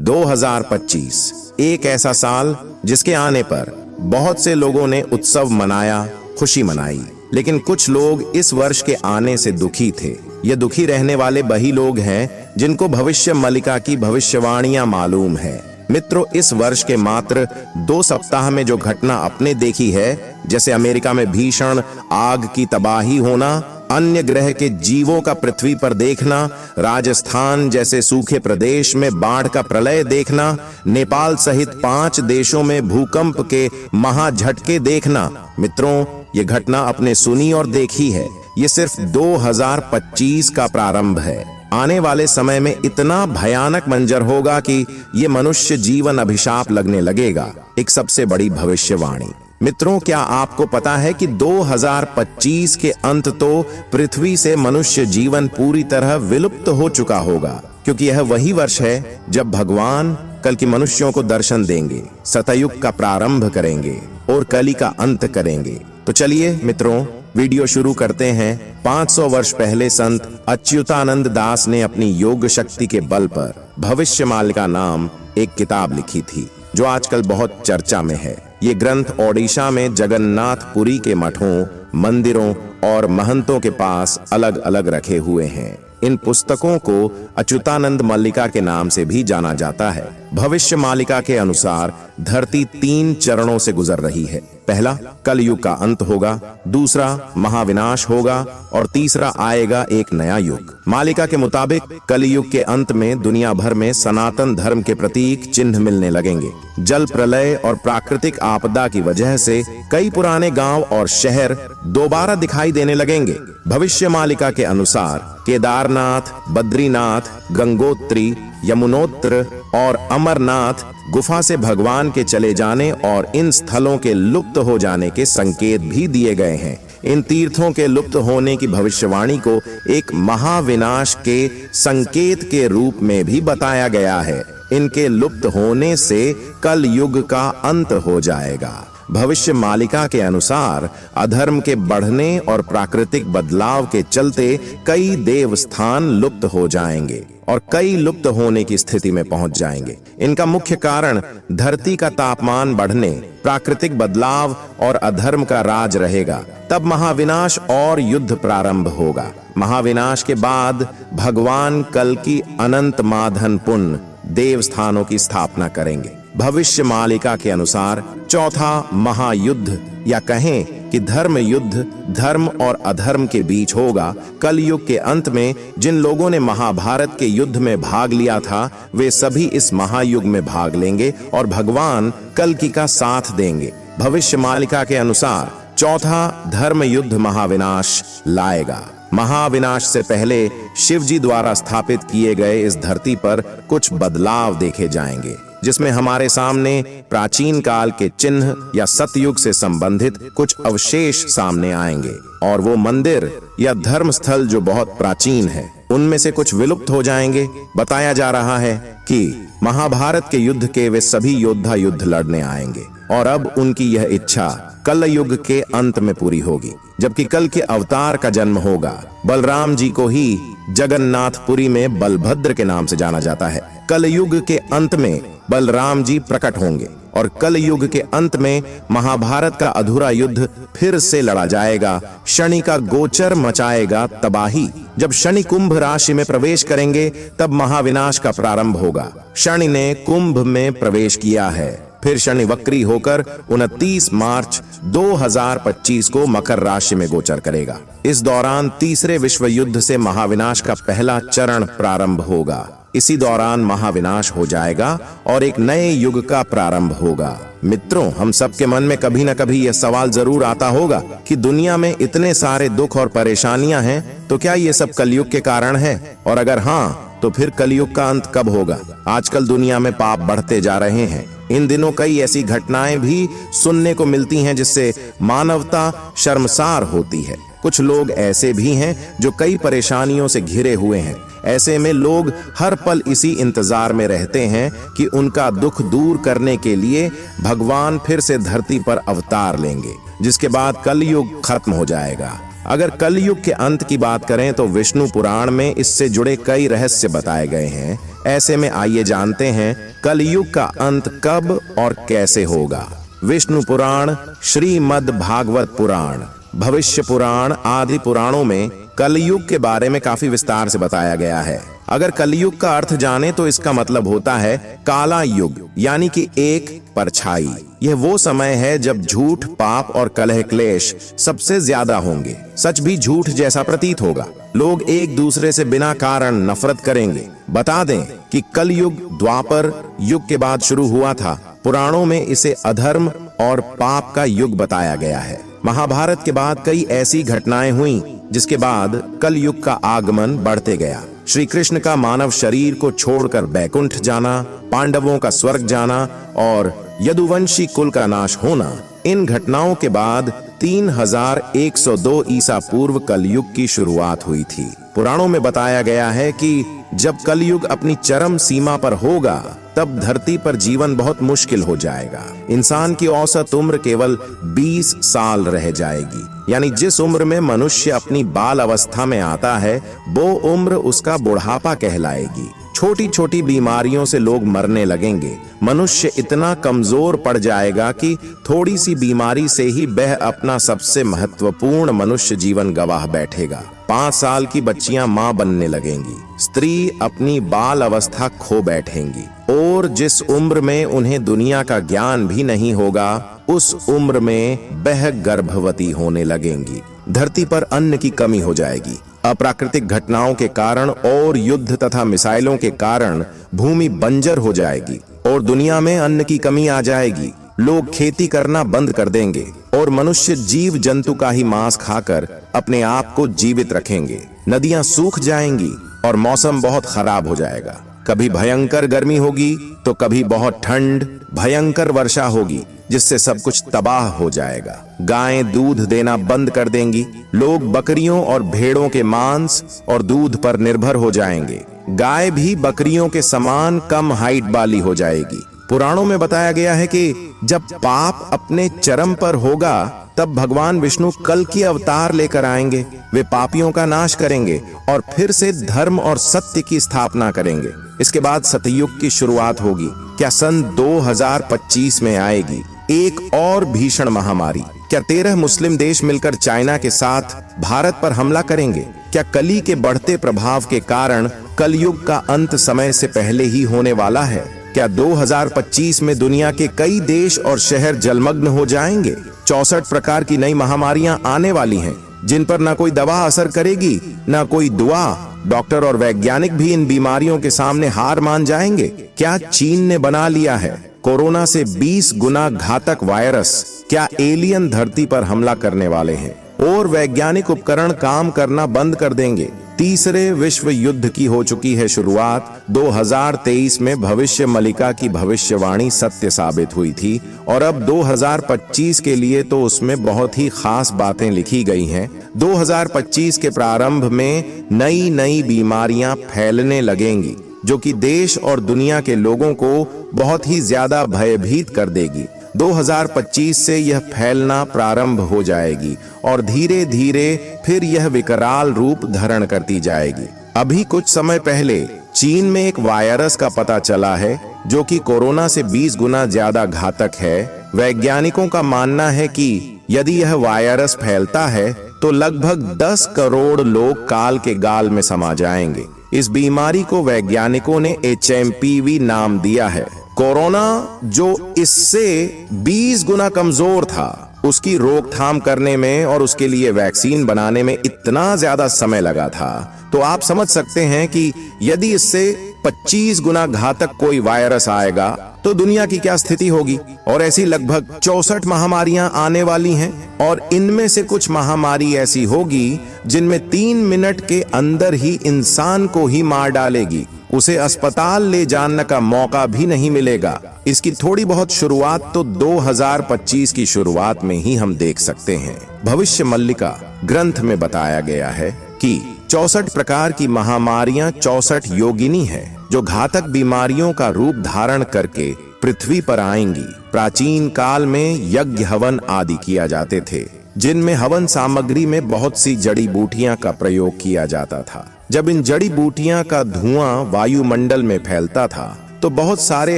2025 एक ऐसा साल जिसके आने पर बहुत से लोगों ने उत्सव मनाया, खुशी मनाई, लेकिन कुछ लोग इस वर्ष के आने से दुखी थे। ये दुखी रहने वाले वही लोग हैं जिनको भविष्य मालिका की भविष्यवाणियां मालूम है। मित्रों, इस वर्ष के मात्र 2 सप्ताह में जो घटना आपने देखी है, जैसे अमेरिका में भीषण आग की तबाही होना, अन्य ग्रह के जीवों का पृथ्वी पर देखना, राजस्थान जैसे सूखे प्रदेश में बाढ़ का प्रलय देखना, नेपाल सहित 5 देशों में भूकंप के महाझटके देखना, मित्रों ये घटना आपने सुनी और देखी है। ये सिर्फ 2025 का प्रारंभ है। आने वाले समय में इतना भयानक मंजर होगा कि ये मनुष्य जीवन अभिशाप लगने लगेगा। एक सबसे बड़ी भविष्यवाणी। मित्रों, क्या आपको पता है कि 2025 के अंत तो पृथ्वी से मनुष्य जीवन पूरी तरह विलुप्त हो चुका होगा, क्योंकि यह वही वर्ष है जब भगवान कल की मनुष्यों को दर्शन देंगे, सतयुग का प्रारंभ करेंगे और कली का अंत करेंगे। तो चलिए मित्रों, वीडियो शुरू करते हैं। 500 वर्ष पहले संत अच्युतानंद दास ने अपनी योग शक्ति के बल पर भविष्य मालिका नाम एक किताब लिखी थी, जो आजकल बहुत चर्चा में है। ये ग्रंथ ओडिशा में जगन्नाथपुरी के मठों, मंदिरों और महंतों के पास अलग अलग रखे हुए हैं। इन पुस्तकों को अच्युतानंद मल्लिका के नाम से भी जाना जाता है। भविष्य मालिका के अनुसार धरती 3 चरणों से गुजर रही है। पहला, कलयुग का अंत होगा, दूसरा महाविनाश होगा और तीसरा आएगा एक नया युग। मालिका के मुताबिक कलयुग के अंत में दुनिया भर में सनातन धर्म के प्रतीक चिन्ह मिलने लगेंगे। जल प्रलय और प्राकृतिक आपदा की वजह से कई पुराने गांव और शहर दोबारा दिखाई देने लगेंगे। भविष्य मालिका के अनुसार केदारनाथ, बद्रीनाथ, गंगोत्री, यमुनोत्र और अमरनाथ गुफा से भगवान के चले जाने और इन स्थलों के लुप्त हो जाने के संकेत भी दिए गए हैं। इन तीर्थों के लुप्त होने की भविष्यवाणी को एक महाविनाश के संकेत के रूप में भी बताया गया है। इनके लुप्त होने से कल युग का अंत हो जाएगा। भविष्य मालिका के अनुसार अधर्म के बढ़ने और प्राकृतिक बदलाव के चलते कई देवस्थान लुप्त हो जाएंगे और कई लुप्त होने की स्थिति में पहुंच जाएंगे। इनका मुख्य कारण धरती का तापमान बढ़ने, प्राकृतिक बदलाव और अधर्म का राज रहेगा। तब महाविनाश और युद्ध प्रारंभ होगा। महाविनाश के बाद भगवान कल की अनंत माधन पुण्य देवस्थानों की स्थापना करेंगे। भविष्य मालिका के अनुसार चौथा महायुद्ध, या कहें कि धर्म युद्ध, धर्म और अधर्म के बीच होगा। कलयुग के अंत में जिन लोगों ने महाभारत के युद्ध में भाग लिया था, वे सभी इस महायुग में भाग लेंगे और भगवान कल्कि का साथ देंगे। भविष्य मालिका के अनुसार चौथा धर्म युद्ध महाविनाश लाएगा। महाविनाश से पहले शिव जी द्वारा स्थापित किए गए इस धरती पर कुछ बदलाव देखे जाएंगे, जिसमें हमारे सामने प्राचीन काल के चिन्ह या सतयुग से संबंधित कुछ अवशेष सामने आएंगे। और वो मंदिर या धर्म स्थल जो बहुत प्राचीन है, उनमें से कुछ विलुप्त हो जाएंगे। बताया जा रहा है कि महाभारत के युद्ध के वे सभी योद्धा युद्ध लड़ने आएंगे और अब उनकी यह इच्छा कल युग के अंत में पूरी होगी, जबकि कल के अवतार का जन्म होगा। बलराम जी को ही जगन्नाथपुरी में बलभद्र के नाम से जाना जाता है। कल युग के अंत में बलराम जी प्रकट होंगे और कल युग के अंत में महाभारत का अधूरा युद्ध फिर से लड़ा जाएगा। शनि का गोचर मचाएगा तबाही। जब शनि कुंभ राशि में प्रवेश करेंगे, तब महाविनाश का प्रारंभ होगा। शनि ने कुंभ में प्रवेश किया है, फिर शनि वक्री होकर 29 मार्च 2025 को मकर राशि में गोचर करेगा। इस दौरान तीसरे विश्व युद्ध से महाविनाश का पहला चरण प्रारंभ होगा। इसी दौरान महाविनाश हो जाएगा और एक नए युग का प्रारंभ होगा। मित्रों, हम सबके मन में कभी न कभी यह सवाल जरूर आता होगा कि दुनिया में इतने सारे दुख और परेशानियां हैं, तो क्या ये सब कलयुग के कारण है? और अगर हाँ, तो फिर कलयुग का अंत कब होगा? आजकल दुनिया में पाप बढ़ते जा रहे हैं। इन दिनों कई ऐसी घटनाएं भी सुनने को मिलती हैं जिससे मानवता शर्मसार होती है। कुछ लोग ऐसे भी हैं जो कई परेशानियों से घिरे हुए हैं। ऐसे में लोग हर पल इसी इंतजार में रहते हैं कि उनका दुख दूर करने के लिए भगवान फिर से धरती पर अवतार लेंगे, जिसके बाद कलयुग खत्म हो जाएगा। अगर कलयुग के अंत की बात करें तो विष्णु पुराण में इससे जुड़े कई रहस्य बताए गए हैं। ऐसे में आइए जानते हैं कलयुग का अंत कब और कैसे होगा। विष्णु पुराण, श्रीमद् भागवत पुराण, भविष्य पुराण आदि पुराणों में कलयुग के बारे में काफी विस्तार से बताया गया है। अगर कलयुग का अर्थ जाने तो इसका मतलब होता है काला युग, यानी कि एक परछाई। यह वो समय है जब झूठ, पाप और कलह क्लेश सबसे ज्यादा होंगे। सच भी झूठ जैसा प्रतीत होगा। लोग एक दूसरे से बिना कारण नफरत करेंगे। बता दें कि कलयुग द्वापर युग के बाद शुरू हुआ था। पुराणों में इसे अधर्म और पाप का युग बताया गया है। महाभारत के बाद कई ऐसी घटनाएं हुई जिसके बाद कलयुग का आगमन बढ़ते गया। श्री कृष्ण का मानव शरीर को छोड़कर बैकुंठ जाना, पांडवों का स्वर्ग जाना और यदुवंशी कुल का नाश होना, इन घटनाओं के बाद 3102 ईसा पूर्व कलयुग की शुरुआत हुई थी। पुराणों में बताया गया है कि जब कलयुग अपनी चरम सीमा पर होगा तब धरती पर जीवन बहुत मुश्किल हो जाएगा। इंसान की औसत उम्र केवल 20 साल रह जाएगी, यानी जिस उम्र में मनुष्य अपनी बाल अवस्था में आता है वो उम्र उसका बुढ़ापा कहलाएगी। छोटी छोटी बीमारियों से लोग मरने लगेंगे। मनुष्य इतना कमजोर पड़ जाएगा कि थोड़ी सी बीमारी से ही वह अपना सबसे महत्वपूर्ण मनुष्य जीवन गंवा बैठेगा। 5 साल की बच्चियां मां बनने लगेंगी। स्त्री अपनी बाल अवस्था खो बैठेंगी और जिस उम्र में उन्हें दुनिया का ज्ञान भी नहीं होगा उस उम्र में वह गर्भवती होने लगेंगी। धरती पर अन्न की कमी हो जाएगी। अप्राकृतिक घटनाओं के कारण और युद्ध तथा मिसाइलों के कारण भूमि बंजर हो जाएगी और दुनिया में अन्न की कमी आ जाएगी। लोग खेती करना बंद कर देंगे और मनुष्य जीव जंतु का ही मांस खाकर अपने आप को जीवित रखेंगे। नदियां सूख जाएंगी और मौसम बहुत खराब हो जाएगा। कभी भयंकर गर्मी होगी तो कभी बहुत ठंड, भयंकर वर्षा होगी जिससे सब कुछ तबाह हो जाएगा। गायें दूध देना बंद कर देंगी। लोग बकरियों और भेड़ों के मांस और दूध पर निर्भर हो जाएंगे। गाय भी बकरियों के समान कम हाइट वाली हो जाएगी। पुराणों में बताया गया है कि जब पाप अपने चरम पर होगा तब भगवान विष्णु कल की अवतार लेकर आएंगे। वे पापियों का नाश करेंगे और फिर से धर्म और सत्य की स्थापना करेंगे। इसके बाद सतयुग की शुरुआत होगी। क्या सन 2025 में आएगी एक और भीषण महामारी? क्या 13 मुस्लिम देश मिलकर चाइना के साथ भारत पर हमला करेंगे? क्या कली के बढ़ते प्रभाव के कारण कलयुग का अंत समय से पहले ही होने वाला है? क्या 2025 में दुनिया के कई देश और शहर जलमग्न हो जाएंगे? 64 प्रकार की नई महामारियां आने वाली हैं, जिन पर ना कोई दवा असर करेगी ना कोई दुआ। डॉक्टर और वैज्ञानिक भी इन बीमारियों के सामने हार मान जाएंगे। क्या चीन ने बना लिया है कोरोना से 20 गुना घातक वायरस? क्या एलियन धरती पर हमला करने वाले हैं और वैज्ञानिक उपकरण काम करना बंद कर देंगे? तीसरे विश्व युद्ध की हो चुकी है शुरुआत। 2023 में भविष्य मलिका की भविष्यवाणी सत्य साबित हुई थी और अब 2025 के लिए तो उसमें बहुत ही खास बातें लिखी गई हैं। 2025 के प्रारंभ में नई नई बीमारियां फैलने लगेंगी जो कि देश और दुनिया के लोगों को बहुत ही ज्यादा भयभीत कर देगी। 2025 से यह फैलना प्रारंभ हो जाएगी और धीरे धीरे फिर यह विकराल रूप धारण करती जाएगी। अभी कुछ समय पहले चीन में एक वायरस का पता चला है जो कि कोरोना से 20 गुना ज्यादा घातक है। वैज्ञानिकों का मानना है कि यदि यह वायरस फैलता है तो लगभग 10 करोड़ लोग काल के गाल में समा जाएंगे। इस बीमारी को वैज्ञानिकों ने HMPV नाम दिया है। कोरोना जो इससे 20 गुना कमजोर था, उसकी रोकथाम करने में और उसके लिए वैक्सीन बनाने में इतना ज्यादा समय लगा था, तो आप समझ सकते हैं कि यदि इससे 25 गुना घातक कोई वायरस आएगा तो दुनिया की क्या स्थिति होगी। और ऐसी लगभग 64 महामारियां आने वाली हैं और इनमें से कुछ महामारी ऐसी होगी जिनमें 3 मिनट के अंदर ही इंसान को ही मार डालेगी। उसे अस्पताल ले जाने का मौका भी नहीं मिलेगा। इसकी थोड़ी बहुत शुरुआत तो 2025 की शुरुआत में ही हम देख सकते हैं। भविष्य मल्लिका ग्रंथ में बताया गया है कि 64 प्रकार की महामारियां 64 योगिनी हैं जो घातक बीमारियों का रूप धारण करके पृथ्वी पर आएंगी। प्राचीन काल में यज्ञ हवन आदि किया जाते थे जिनमें हवन सामग्री में बहुत सी जड़ी बूटियां का प्रयोग किया जाता था। जब इन जड़ी बूटियां का धुआं वायुमंडल में फैलता था तो बहुत सारे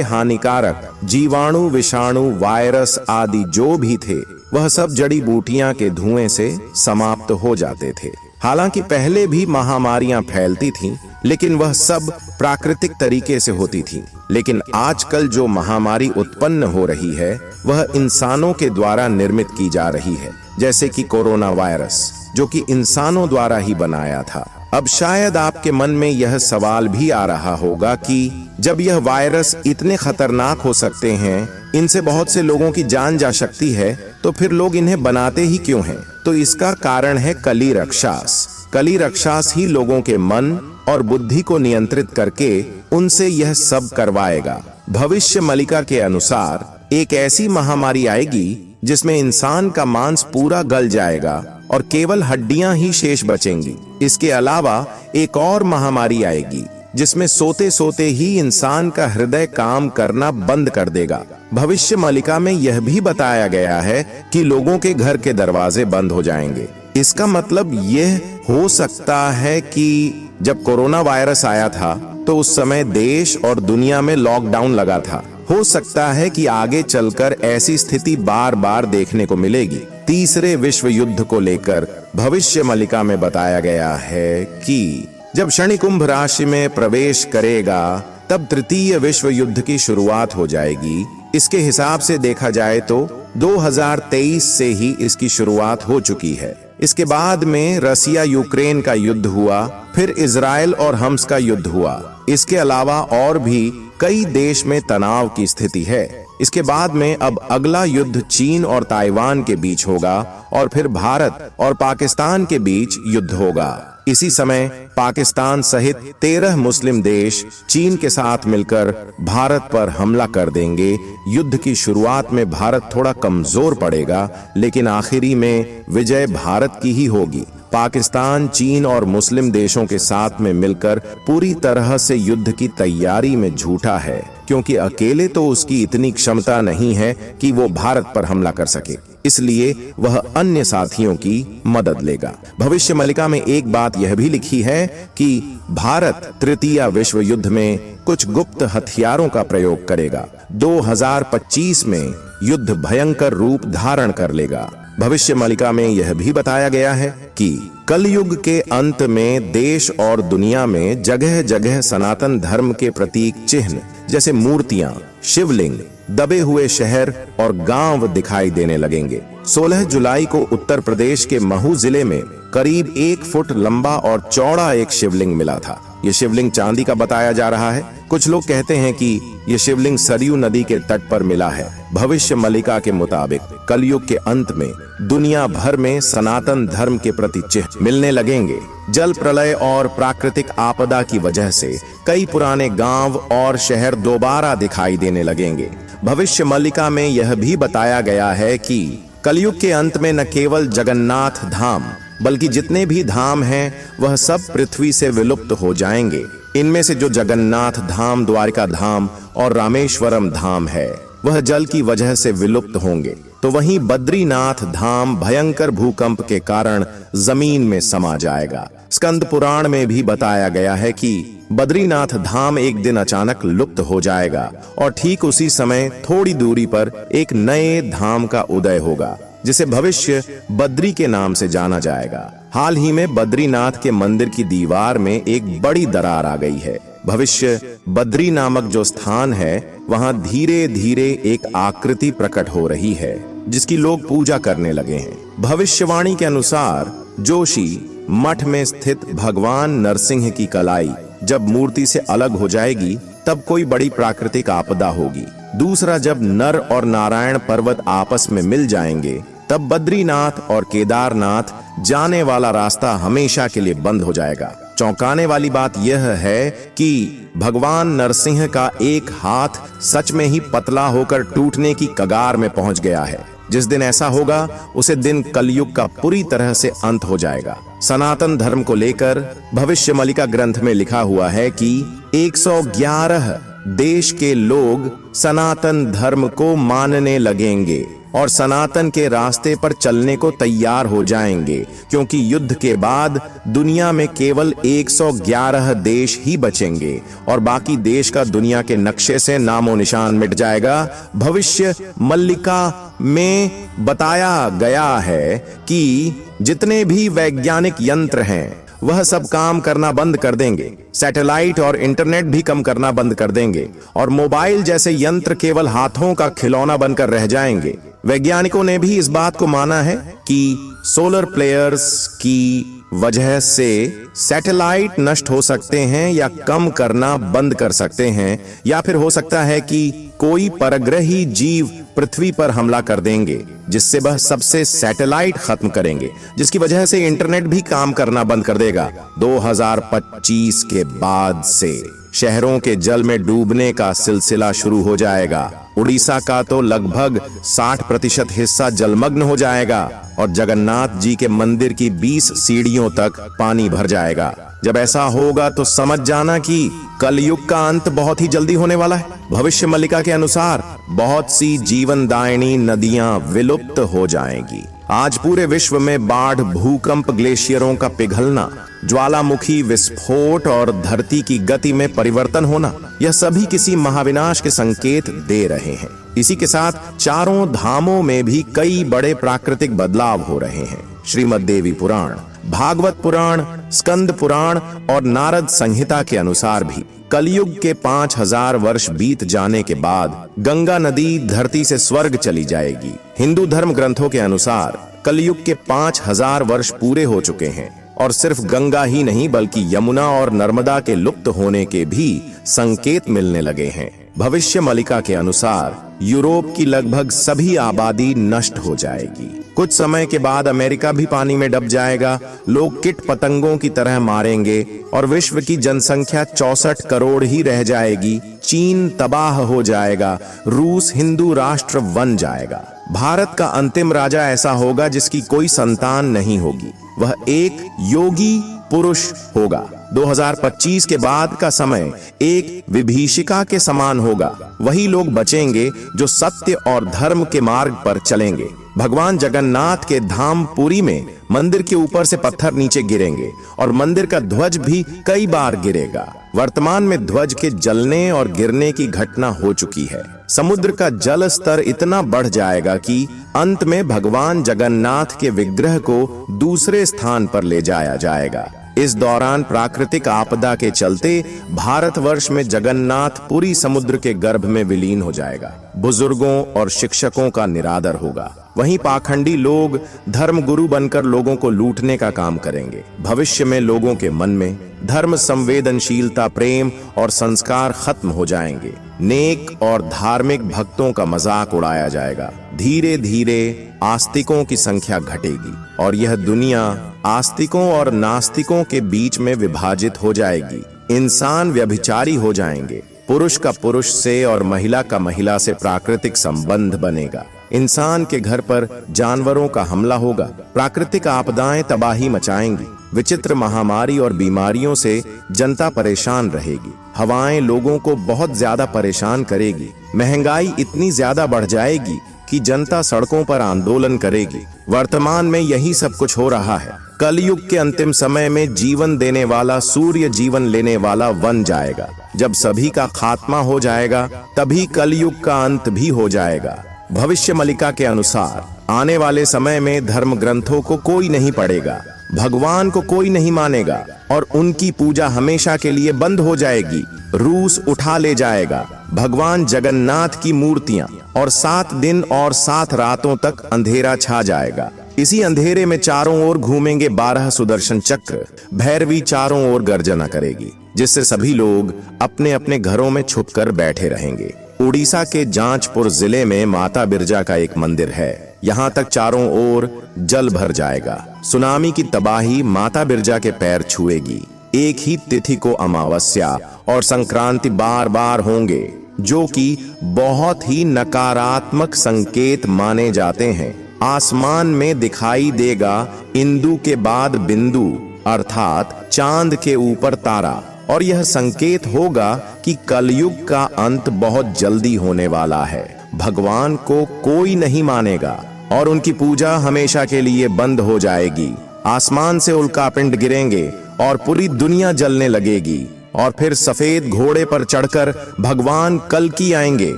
हानिकारक जीवाणु, विषाणु, वायरस आदि जो भी थे वह सब जड़ी बूटियां के धुएं से समाप्त हो जाते थे। हालांकि पहले भी महामारियां फैलती थीं, लेकिन वह सब प्राकृतिक तरीके से होती थीं। लेकिन आजकल जो महामारी उत्पन्न हो रही है वह इंसानों के द्वारा निर्मित की जा रही है, जैसे कि कोरोना वायरस, जो कि इंसानों द्वारा ही बनाया था। अब शायद आपके मन में यह सवाल भी आ रहा होगा कि जब यह वायरस इतने खतरनाक हो सकते हैं, इनसे बहुत से लोगों की जान जा सकती है, तो फिर लोग इन्हें बनाते ही क्यों हैं? तो इसका कारण है कली रक्षास। कली रक्षास ही लोगों के मन और बुद्धि को नियंत्रित करके उनसे यह सब करवाएगा। भविष्य मलिका के अनुसार एक ऐसी महामारी आएगी जिसमें इंसान का मांस पूरा गल जाएगा और केवल हड्डियां ही शेष बचेंगी। इसके अलावा एक और महामारी आएगी जिसमें सोते सोते ही इंसान का हृदय काम करना बंद कर देगा। भविष्य मलिका में यह भी बताया गया है कि लोगों के घर के दरवाजे बंद हो जाएंगे। इसका मतलब यह हो सकता है कि जब कोरोना वायरस आया था तो उस समय देश और दुनिया में लॉकडाउन लगा था। हो सकता है कि आगे चलकर ऐसी स्थिति बार बार देखने को मिलेगी। तीसरे विश्व युद्ध को लेकर भविष्य मलिका में बताया गया है कि जब शनि कुंभ राशि में प्रवेश करेगा तब तृतीय विश्व युद्ध की शुरुआत हो जाएगी। इसके हिसाब से देखा जाए तो 2023 से ही इसकी शुरुआत हो चुकी है। इसके बाद में रसिया यूक्रेन का युद्ध हुआ, फिर इजराइल और हम्स का युद्ध हुआ। इसके अलावा और भी कई देश में तनाव की स्थिति है। इसके बाद में अब अगला युद्ध चीन और ताइवान के बीच होगा और फिर भारत और पाकिस्तान के बीच युद्ध होगा। इसी समय पाकिस्तान सहित 13 मुस्लिम देश चीन के साथ मिलकर भारत पर हमला कर देंगे। युद्ध की शुरुआत में भारत थोड़ा कमजोर पड़ेगा, लेकिन आखिरी में विजय भारत की ही होगी। पाकिस्तान चीन और मुस्लिम देशों के साथ में मिलकर पूरी तरह से युद्ध की तैयारी में झूठा है, क्योंकि अकेले तो उसकी इतनी क्षमता नहीं है कि वो भारत पर हमला कर सके। इसलिए वह अन्य साथियों की मदद लेगा। भविष्य मलिका में एक बात यह भी लिखी है कि भारत तृतीय विश्व युद्ध में कुछ गुप्त हथियारों का प्रयोग करेगा। 2025 में युद्ध भयंकर रूप धारण कर लेगा। भविष्य मलिका में यह भी बताया गया है कि कलयुग के अंत में देश और दुनिया में जगह जगह सनातन धर्म के प्रतीक चिन्ह जैसे मूर्तियां, शिवलिंग, दबे हुए शहर और गांव दिखाई देने लगेंगे। 16 जुलाई को उत्तर प्रदेश के महू जिले में करीब 1 फुट लंबा और चौड़ा एक शिवलिंग मिला था। ये शिवलिंग चांदी का बताया जा रहा है। कुछ लोग कहते हैं कि ये शिवलिंग सरयू नदी के तट पर मिला है। भविष्य मलिका के मुताबिक कलयुग के अंत में दुनिया भर में सनातन धर्म के प्रति चिन्ह मिलने लगेंगे। जल प्रलय और प्राकृतिक आपदा की वजह से कई पुराने गांव और शहर दोबारा दिखाई देने लगेंगे। भविष्य मलिका में यह भी बताया गया है कि कलयुग के अंत में न केवल जगन्नाथ धाम बल्कि जितने भी धाम हैं वह सब पृथ्वी से विलुप्त हो जाएंगे। इनमें से जो जगन्नाथ धाम, द्वारिका धाम और रामेश्वरम धाम है वह जल की वजह से विलुप्त होंगे, तो वहीं बद्रीनाथ धाम भयंकर भूकंप के कारण जमीन में समा जाएगा। स्कंद पुराण में भी बताया गया है कि बद्रीनाथ धाम एक दिन अचानक लुप्त हो जाएगा और ठीक उसी समय थोड़ी दूरी पर एक नए धाम का उदय होगा जिसे भविष्य बद्री के नाम से जाना जाएगा। हाल ही में बद्रीनाथ के मंदिर की दीवार में एक बड़ी दरार आ गई है। भविष्य बद्री नामक जो स्थान है वहां धीरे धीरे एक आकृति प्रकट हो रही है जिसकी लोग पूजा करने लगे हैं। भविष्यवाणी के अनुसार जोशी मठ में स्थित भगवान नरसिंह की कलाई जब मूर्ति से अलग हो जाएगी तब कोई बड़ी प्राकृतिक आपदा होगी। दूसरा, जब नर और नारायण पर्वत आपस में मिल जाएंगे तब बद्रीनाथ और केदारनाथ जाने वाला रास्ता हमेशा के लिए बंद हो जाएगा। चौंकाने वाली बात यह है कि भगवान नरसिंह का एक हाथ सच में ही पतला होकर टूटने की कगार में पहुंच गया है। जिस दिन ऐसा होगा उसे दिन कलयुग का पूरी तरह से अंत हो जाएगा। सनातन धर्म को लेकर भविष्य मलिका ग्रंथ में लिखा हुआ है कि 111 देश के लोग सनातन धर्म को मानने लगेंगे। और सनातन के रास्ते पर चलने को तैयार हो जाएंगे, क्योंकि युद्ध के बाद दुनिया में केवल 111 देश ही बचेंगे और बाकी देश का दुनिया के नक्शे से नामो निशान मिट जाएगा। भविष्य मल्लिका में बताया गया है कि जितने भी वैज्ञानिक यंत्र हैं वह सब काम करना बंद कर देंगे, सैटेलाइट और इंटरनेट भी कम करना बंद कर देंगे और मोबाइल जैसे यंत्र केवल हाथों का खिलौना बनकर रह जाएंगे। वैज्ञानिकों ने भी इस बात को माना है कि सोलर प्लेयर्स की वजह से सैटेलाइट नष्ट हो सकते हैं या कम करना बंद कर सकते हैं, या फिर हो सकता है कि कोई परग्रही जीव पृथ्वी पर हमला कर देंगे जिससे वह सबसे सैटेलाइट खत्म करेंगे, जिसकी वजह से इंटरनेट भी काम करना बंद कर देगा। 2025 के बाद से शहरों के जल में डूबने का सिलसिला शुरू हो जाएगा। उड़ीसा का तो लगभग 60% हिस्सा जलमग्न हो जाएगा और जगन्नाथ जी के मंदिर की 20 सीढ़ियों तक पानी भर जाएगा। जब ऐसा होगा तो समझ जाना कि कलयुग का अंत बहुत ही जल्दी होने वाला है। भविष्य मल्लिका के अनुसार बहुत सी जीवनदायिनी नदियां विलुप्त हो जाएंगी। आज पूरे विश्व में बाढ़, भूकंप, ग्लेशियरों का पिघलना, ज्वालामुखी विस्फोट और धरती की गति में परिवर्तन होना, यह सभी किसी महाविनाश के संकेत दे रहे हैं। इसी के साथ चारों धामों में भी कई बड़े प्राकृतिक बदलाव हो रहे हैं। श्रीमद् देवी पुराण, भागवत पुराण, स्कंद पुराण और नारद संहिता के अनुसार भी कलयुग के 5000 वर्ष बीत जाने के बाद गंगा नदी धरती से स्वर्ग चली जाएगी। हिंदू धर्म ग्रंथों के अनुसार कलयुग के 5000 वर्ष पूरे हो चुके हैं और सिर्फ गंगा ही नहीं बल्कि यमुना और नर्मदा के लुप्त होने के भी संकेत मिलने लगे हैं। भविष्य मल्लिका के अनुसार यूरोप की लगभग सभी आबादी नष्ट हो जाएगी। कुछ समय के बाद अमेरिका भी पानी में डूब जाएगा। लोग कीट पतंगों की तरह मारेंगे और विश्व की जनसंख्या 64 करोड़ ही रह जाएगी। चीन तबाह हो जाएगा। रूस हिंदू राष्ट्र बन जाएगा। भारत का अंतिम राजा ऐसा होगा जिसकी कोई संतान नहीं होगी। वह एक योगी पुरुष होगा। 2025 के बाद का समय एक विभीषिका के समान होगा। वही लोग बचेंगे जो सत्य और धर्म के मार्ग पर चलेंगे। भगवान जगन्नाथ के धाम पुरी में मंदिर के ऊपर से पत्थर नीचे गिरेंगे और मंदिर का ध्वज भी कई बार गिरेगा। वर्तमान में ध्वज के जलने और गिरने की घटना हो चुकी है। समुद्र का जल स्तर इतना बढ़ जाएगा कि अंत में भगवान जगन्नाथ के विग्रह को दूसरे स्थान पर ले जाया जाएगा। इस दौरान प्राकृतिक आपदा के चलते भारतवर्ष में जगन्नाथ पुरी समुद्र के गर्भ में विलीन हो जाएगा। बुजुर्गों और शिक्षकों का निरादर होगा। वहीं पाखंडी लोग धर्म गुरु बनकर लोगों को लूटने का काम करेंगे। भविष्य में लोगों के मन में धर्म, संवेदनशीलता, प्रेम और संस्कार खत्म हो जाएंगे। नेक और धार्मिक भक्तों का मजाक उड़ाया जाएगा। धीरे धीरे आस्तिकों की संख्या घटेगी और यह दुनिया आस्तिकों और नास्तिकों के बीच में विभाजित हो जाएगी। इंसान व्यभिचारी हो जाएंगे। पुरुष का पुरुष से और महिला का महिला से प्राकृतिक संबंध बनेगा। इंसान के घर पर जानवरों का हमला होगा। प्राकृतिक आपदाएं तबाही मचाएंगी। विचित्र महामारी और बीमारियों से जनता परेशान रहेगी। हवाएं लोगों को बहुत ज्यादा परेशान करेगी। महंगाई इतनी ज्यादा बढ़ जाएगी कि जनता सड़कों पर आंदोलन करेगी। वर्तमान में यही सब कुछ हो रहा है। कलयुग के अंतिम समय में जीवन देने वाला सूर्य जीवन लेने वाला बन जाएगा। जब सभी का खात्मा हो जाएगा तभी कलयुग का अंत भी हो जाएगा। भविष्य मल्लिका के अनुसार आने वाले समय में धर्म ग्रंथों को कोई नहीं पढ़ेगा, भगवान को कोई नहीं मानेगा और उनकी पूजा हमेशा के लिए बंद हो जाएगी। रूस उठा ले जाएगा भगवान जगन्नाथ की मूर्तियां और 7 दिन और 7 रातों तक अंधेरा छा जाएगा। इसी अंधेरे में चारों ओर घूमेंगे 12 सुदर्शन चक्र। भैरवी चारों ओर गर्जना करेगी, जिससे सभी लोग अपने अपने घरों में छुपकर बैठे रहेंगे। उड़ीसा के जांजपुर जिले में माता बिरजा का एक मंदिर है। यहाँ तक चारों ओर जल भर जाएगा। सुनामी की तबाही माता बिरजा के पैर छुएगी। एक ही तिथि को अमावस्या और संक्रांति बार बार होंगे, जो कि बहुत ही नकारात्मक संकेत माने जाते हैं। आसमान में दिखाई देगा इंदु के बाद बिंदु, अर्थात चांद के ऊपर तारा, और यह संकेत होगा कि कलयुग का अंत बहुत जल्दी होने वाला है। भगवान को कोई नहीं मानेगा और उनकी पूजा हमेशा के लिए बंद हो जाएगी। आसमान से उल्कापिंड गिरेंगे और पूरी दुनिया जलने लगेगी। और फिर सफेद घोड़े पर चढ़कर भगवान कल्कि आएंगे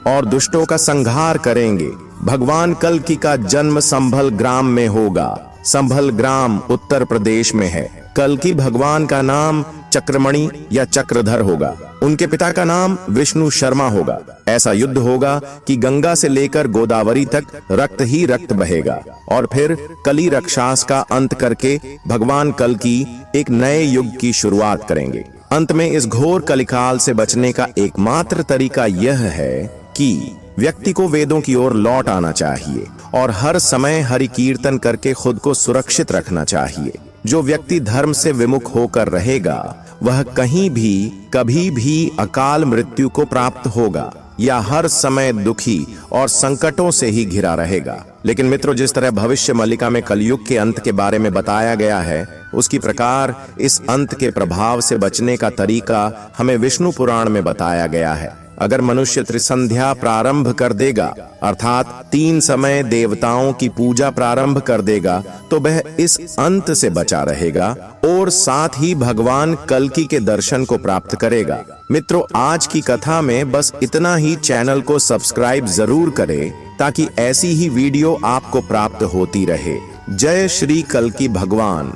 और दुष्टों का संहार करेंगे। भगवान कल्कि का जन्म संभल ग्राम में होगा। संभल ग्राम उत्तर प्रदेश में है। कल्कि भगवान का नाम चक्रमणि या चक्रधर होगा। उनके पिता का नाम विष्णु शर्मा होगा। ऐसा युद्ध होगा कि गंगा से लेकर गोदावरी तक रक्त ही रक्त बहेगा। और फिर कली राक्षस का अंत करके भगवान कल्कि एक नए युग की शुरुआत करेंगे। अंत में इस घोर कलिकाल से बचने का एकमात्र तरीका यह है कि व्यक्ति को वेदों की ओर लौट आना चाहिए और हर समय हरि कीर्तन करके खुद को सुरक्षित रखना चाहिए। जो व्यक्ति धर्म से विमुख होकर रहेगा वह कहीं भी कभी भी अकाल मृत्यु को प्राप्त होगा या हर समय दुखी और संकटों से ही घिरा रहेगा। लेकिन मित्रों, जिस तरह भविष्य मल्लिका में कलयुग के अंत के बारे में बताया गया है, उसकी प्रकार इस अंत के प्रभाव से बचने का तरीका हमें विष्णु पुराण में बताया गया है। अगर मनुष्य त्रिसंध्या प्रारंभ कर देगा, अर्थात 3 समय देवताओं की पूजा प्रारंभ कर देगा, तो वह इस अंत से बचा रहेगा और साथ ही भगवान कल्कि के दर्शन को प्राप्त करेगा। मित्रों, आज की कथा में बस इतना ही। चैनल को सब्सक्राइब जरूर करें ताकि ऐसी ही वीडियो आपको प्राप्त होती रहे। जय श्री कल्कि भगवान।